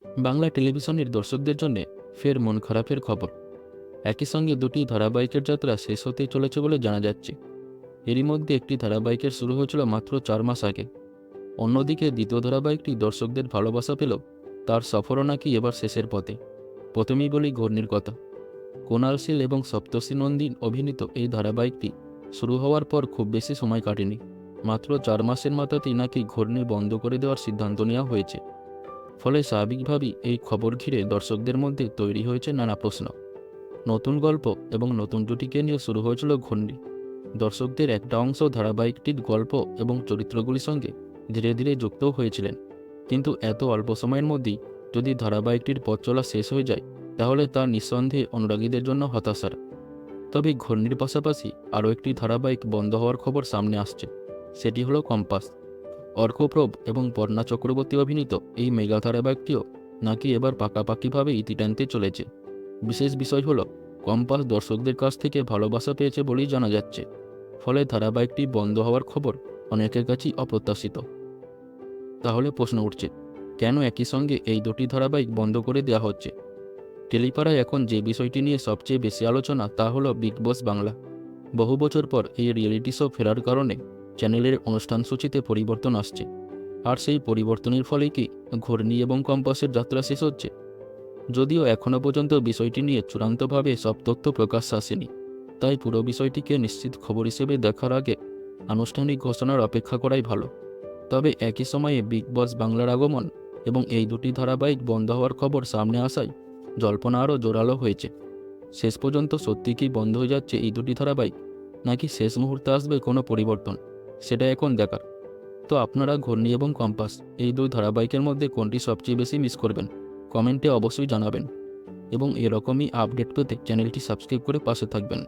বাংলা টেলিভিশনের দর্শকদের জন্য ফের মন খারাপের খবর। একই সঙ্গে দুটি ধারাবাহিকের যাত্রা শেষ হতেই চলেছে বলে জানা যাচ্ছে। এরই মধ্যে একটি ধারাবাহিকের শুরু হয়েছিল মাত্র 4 মাস আগে। অন্যদিকে দ্বিতীয় ধারাবাহিকটি দর্শকদের ভালোবাসা পেলেও তার সফরও নাকি এবার শেষের পথে। প্রথমেই বলি ঘূর্ণির কথা। কুণাল শীল এবং সপ্তর্ষি নন্দী অভিনীত এই ধারাবাহিকটি শুরু হওয়ার পর খুব বেশি সময় কাটেনি। মাত্র 4 মাসের মাথাতেই নাকি ঘূর্ণি বন্ধ করে দেওয়ার সিদ্ধান্ত নেওয়া হয়েছে। ফলে স্বাভাবিকভাবেই এই খবর ঘিরে দর্শকদের মধ্যে তৈরি হয়েছে নানা প্রশ্ন। নতুন গল্প এবং নতুন জুটিকে নিয়ে শুরু হয়েছিল ঘূর্ণি। দর্শকদের একটা অংশ ধারাবাহিকটির গল্প এবং চরিত্রগুলির সঙ্গে ধীরে ধীরে যুক্তও হয়েছিলেন। কিন্তু এত অল্প সময়ের মধ্যেই যদি ধারাবাহিকটির পথ চলা শেষ হয়ে যায়, তাহলে তা নিঃসন্দেহে অনুরাগীদের জন্য হতাশার। তবে ঘূর্ণির পাশাপাশি আরও একটি ধারাবাহিক বন্ধ হওয়ার খবর সামনে আসছে। সেটি হলো কম্পাস। অর্কপ্রভ এবং বর্ণা চক্রবর্তী অভিনীত এই মেগা ধারাবাহিকটিও নাকি এবার পাকাপাকিভাবে ইতি টানতে চলেছে। বিশেষ বিষয় হলো, কম্পাস দর্শকদের কাছ থেকে ভালোবাসা পেয়েছে বলেই জানা যাচ্ছে। ফলে ধারাবাহিকটি বন্ধ হওয়ার খবর অনেকের কাছেই অপ্রত্যাশিত। তাহলে প্রশ্ন উঠছে, কেন একই সঙ্গে এই দুটি ধারাবাহিক বন্ধ করে দেওয়া হচ্ছে? টেলিপাড়ায় এখন যে বিষয়টি নিয়ে সবচেয়ে বেশি আলোচনা তা হলো বিগ বস বাংলা। বহু বছর পর এই রিয়েলিটি শো ফেরার কারণে চ্যানেলের অনুষ্ঠান সূচিতে পরিবর্তন আসছে। আর সেই পরিবর্তনের ফলেই কি ঘূর্ণি এবং কম্পাসের যাত্রা শেষ হচ্ছে? যদিও এখনও পর্যন্ত বিষয়টি নিয়ে চূড়ান্তভাবে সব তথ্য প্রকাশ্যে আসেনি, তাই পুরো বিষয়টিকে নিশ্চিত খবর হিসেবে দেখার আগে আনুষ্ঠানিক ঘোষণার অপেক্ষা করাই ভালো। তবে একই সময়ে বিগ বস বাংলার আগমন এবং এই দুটি ধারাবাহিক বন্ধ হওয়ার খবর সামনে আসায় জল্পনা আরও জোরালো হয়েছে। শেষ পর্যন্ত সত্যি কি বন্ধ হয়ে যাচ্ছে এই দুটি ধারাবাহিক, নাকি শেষ মুহূর্তে আসবে কোনো পরিবর্তন, সেটা এখন দেখার। তো আপনারা ঘূর্ণি এবং কম্পাস এই দুই ধারাবাহিকের মধ্যে কোনটি সবচেয়ে বেশি মিস করবেন, কমেন্টে অবশ্যই জানাবেন। এবং এরকমই আপডেট পেতে চ্যানেলটি সাবস্ক্রাইব করে পাশে থাকবেন।